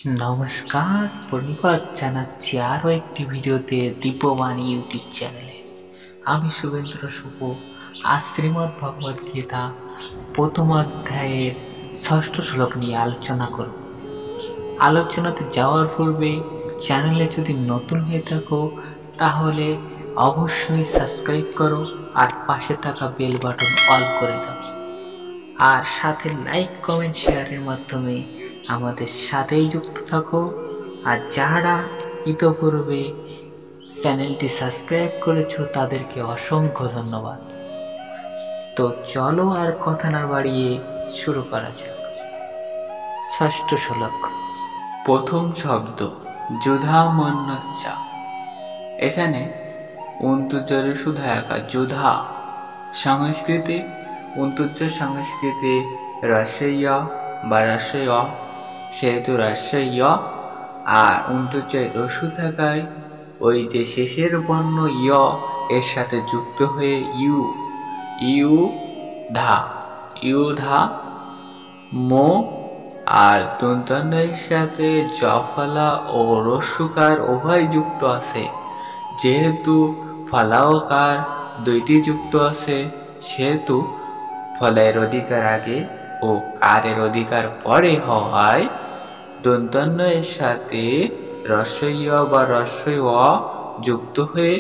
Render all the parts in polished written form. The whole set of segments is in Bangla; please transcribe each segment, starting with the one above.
নমস্কার, ধন্যবাদ জানাচ্ছি আরও একটি ভিডিওতে দিব্যবাণী ইউটিউব চ্যানেলে। আমি শুভেন্দ্র শুভ। আজ শ্রীমদ্ ভগবদ গীতা প্রথম অধ্যায়ের ষষ্ঠ শ্লোক নিয়ে আলোচনা করব। আলোচনাতে যাওয়ার পূর্বে চ্যানেলে যদি নতুন হয়ে থাকো তাহলে অবশ্যই সাবস্ক্রাইব করো আর পাশে থাকা বেল বাটন অল করে দাও, আর সাথে লাইক কমেন্ট শেয়ারের মাধ্যমে আমাদের সাথেই যুক্ত থাকো। আর যারা ইতোপূর্বে চ্যানেলটি সাবস্ক্রাইব করেছো তাদেরকে অসংখ্য ধন্যবাদ। তো চলো আর কথা না বাড়িয়ে শুরু করা যাক। ষষ্ঠ শ্লোক। প্রথম শব্দ যুধা মন্নচ্চা। এখানে অন্তুজরে শুধু একা যুধা। সংস্কৃতে অন্তুজ সংস্কৃতে রস্যয় বা রস্যয়, সেহেতু রস্যয়, আর অন্তুজয় রসু থাকায় ওই যে শেষের বর্ণ ইয় এর সাথে যুক্ত হয়ে ইউ ইউ ধা ইউ ধা মো, আর দন্তানের সাথে জফলা ও রস্যকার উভয় যুক্ত আছে। যেহেতু ফলাওকার দুইটি যুক্ত আছে সেহেতু ফলের অধিকার আগে ও কারের অধিকার পরে হওয়ায় দন্তান্ন এর সাথে রস্যয় বা রস্যয় যুক্ত হয়ে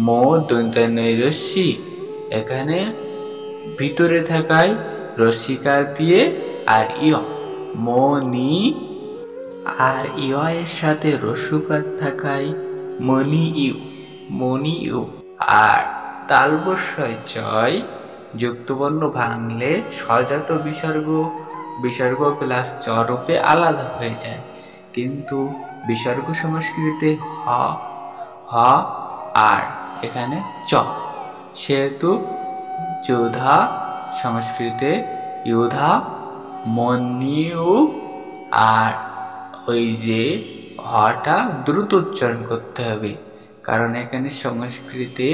মো দন্তান্ন রস্যি, এখানে ভিতরে থাকায় রস্যিকার দিয়ে আর ইয় মো নি, আর ইয় এর সাথে রস্যকার থাকায় মনি ইউ মনি ইউ। আর তালবস্যয় জয় যুক্তবর্ণ ভাঙলে স্বজাত বিসর্গ বিসর্গ প্লাস চ রূপে আলাদা হয়ে যায়, কিন্তু বিসর্গ সংস্কৃতে হ হ আর এখানে চ, সেহেতু যোধা সংস্কৃতে ইউধা মনিউ, আর ওই যে হটা দ্রুত উচ্চারণ করতে হবে, কারণ এখানে সংস্কৃতে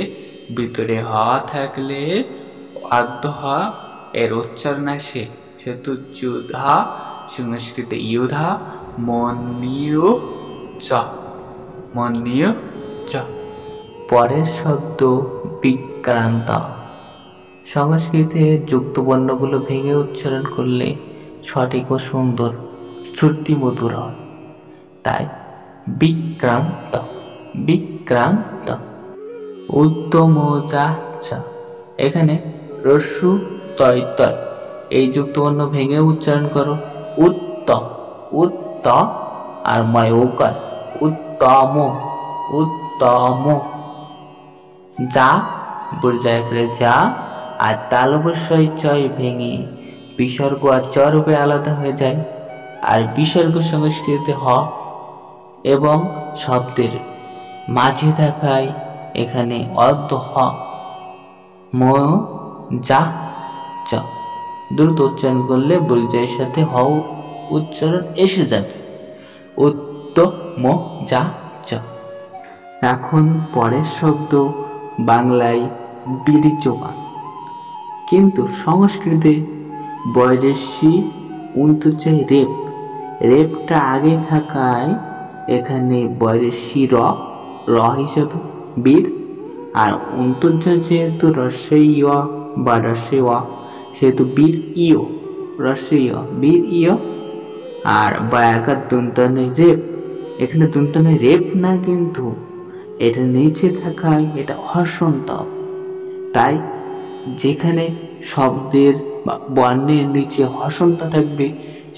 ভিতরে হ থাকলে আদ্য হ এর উচ্চারণ আসে, সেহেতু যুধা সংস্কৃতে ইউধা মনিউ চ মনিউ চ। পরের শব্দ বিক্রান্ত। সংস্কৃতে যুক্ত বর্ণগুলো ভেঙে উচ্চারণ করলে সঠিক ও সুন্দর শ্রুতিমধুর হয়, তাই বিক্রান্ত বিক্রান্ত। উত্তমোজা। এখানে রস্যু তয় তয় এই যুক্তবর্ণ ভেঙে উচ্চারণ করো উত্ত উত্ত, আর ময় ওকার উত্তম উত্তম। যা বুঝায় করে যা, আর তালবস্যয় চয় ভেঙে বিসর্গ আর চ রূপে আলাদা হয়ে যায়, আর বিসর্গ সংস্কৃতে হ এবং শব্দের মাঝে থাকায় এখানে অর্ধ হ ম যা চ, দ্রুত উচ্চারণ করলে বর্জয়ের সাথে হ উচ্চারণ এসে যাবে উত্তম যা চ। এখন পরের শব্দ বাংলায় বিরিচোবা, কিন্তু সংস্কৃতে বয়রেশি উন্তচয় রেপ, রেপটা আগে থাকায় এখানে বয়রেশি র র হিসাবে বীর, আর অন্তর্য যেহেতু রস্যয় বা রস্যয় সেহেতু বীর ইয় রস্যয় বীর ইয়, আর বায়াকার দন্তানের রেপ, এখানে দন্তানের রেপ না, কিন্তু এটা নিচে থাকায় এটা হসন্ত, তাই যেখানে শব্দের বর্ণের নিচে হসন্ত থাকবে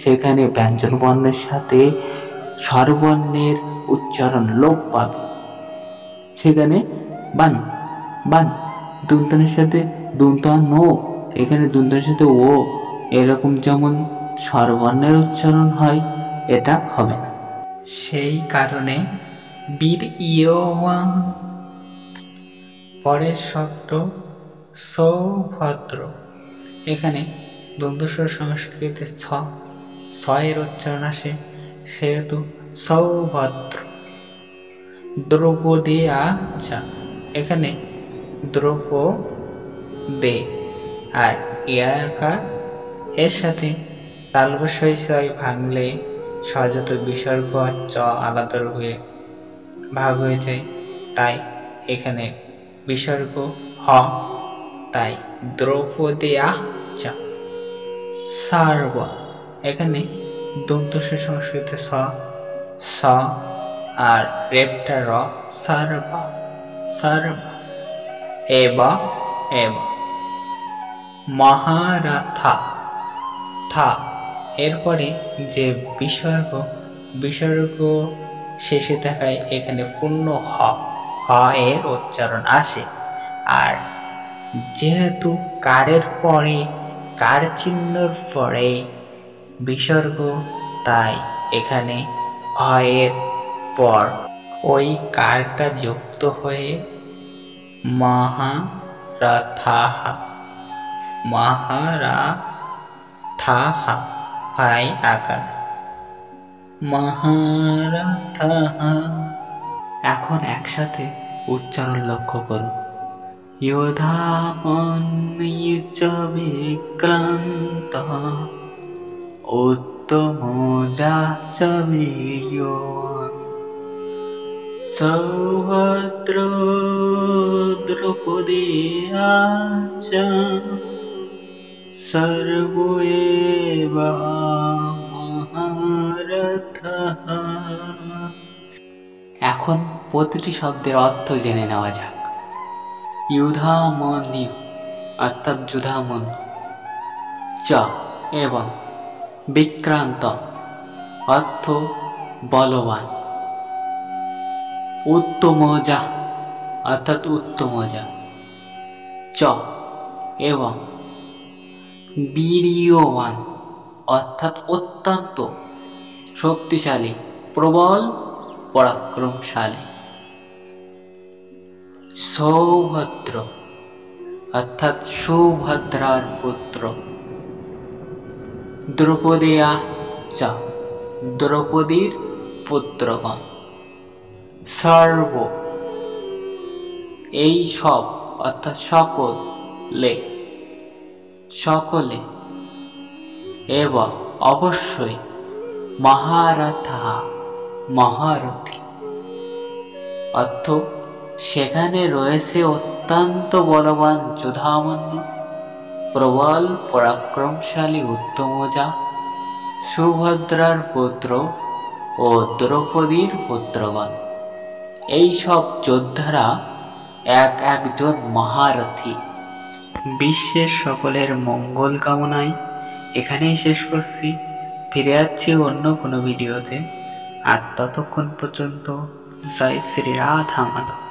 সেখানে ব্যঞ্জন বর্ণের সাথে স্বরবর্ণের উচ্চারণ লোপ পাবে, সেখানে বান বান। দন্তানের সাথে দন্তান ও, এখানে দন্তানের সাথে ও এরকম যেমন স্বরবর্ণের উচ্চারণ হয় এটা হবে না, সেই কারণে বীর ইয়মা। পরের শব্দ সৌভদ্র। এখানে দ্বন্দ্বস্বর সংস্কৃতে ছ ছ এর উচ্চারণ আসে, সেহেতু সৌভদ্র। দ্রৌপদী আচা। এখানে দ্রৌপ দে আর ইয়াকার এর সাথে তালবস্যয় ভাঙলে সহজাত বিসর্গ আর চ আলাদা হয়ে ভাগ হয়ে যায়, তাই এখানে বিসর্গ হ, তাই দ্রৌপদেয়া চ। সার্ব, এখানে দন্তস্ব সংস্কৃতে স, স আর রেপটা র, সার্বা সার্বা। এব এব। মহারাথা থা, এরপরে যে বিসর্গ শেষে থাকায় এখানে পূর্ণ হ এর উচ্চারণ আসে। আর যেহেতু কারের পরে, কার চিহ্নর পরে বিসর্গ, তাই এখানে এর পর ওই কারটা যুক্ত হয়ে মহারাথাহা মহারাথাহা হয় আকার মহারাথাহা। এখন একসাথে উচ্চারণ লক্ষ্য করো। যোধামন্যুচ বিক্রান্ত উত্তমোজা চ বীর্যবান সৌভদ্রো দ্রৌপদেয়া চ সর্ব এব মহারথঃ। এখন প্রতিটি শব্দের অর্থ জেনে নেওয়া যাক। ইউধামন্যু অর্থাৎ যুধামন্যু, চ এবং বিক্রান্ত অর্থ বলবান, উত্তমোজা অর্থাৎ উত্তমোজা, চ এবং বীর্যবান অর্থাৎ অত্যন্ত শক্তিশালী, প্রবল, পরাক্রমশালী। সৌভদ্র অর্থাৎ সুভদ্রার পুত্র। দ্রৌপদেয়া চ, দ্রৌপদীর পুত্রগণ। সর্ব, এই সব অর্থাৎ সকলে, সকলে, এবং অবশ্যই মহারথা, মহারথী অর্থ সেখানে রয়েছে অত্যন্ত বলবান যুধামন্যু, প্রবল পরাক্রমশালী উত্তমোজা, সুভদ্রার পুত্র ও দ্রৌপদীর পুত্রগণ। এই সব যোদ্ধারা এক একজন মহারথী। বিশ্বের সকলের মঙ্গল কামনায় এখানেই শেষ করছি। ফিরে যাচ্ছি অন্য কোনো ভিডিওতে। আর ততক্ষণ পর্যন্ত জয় শ্রী রাধা মাধব।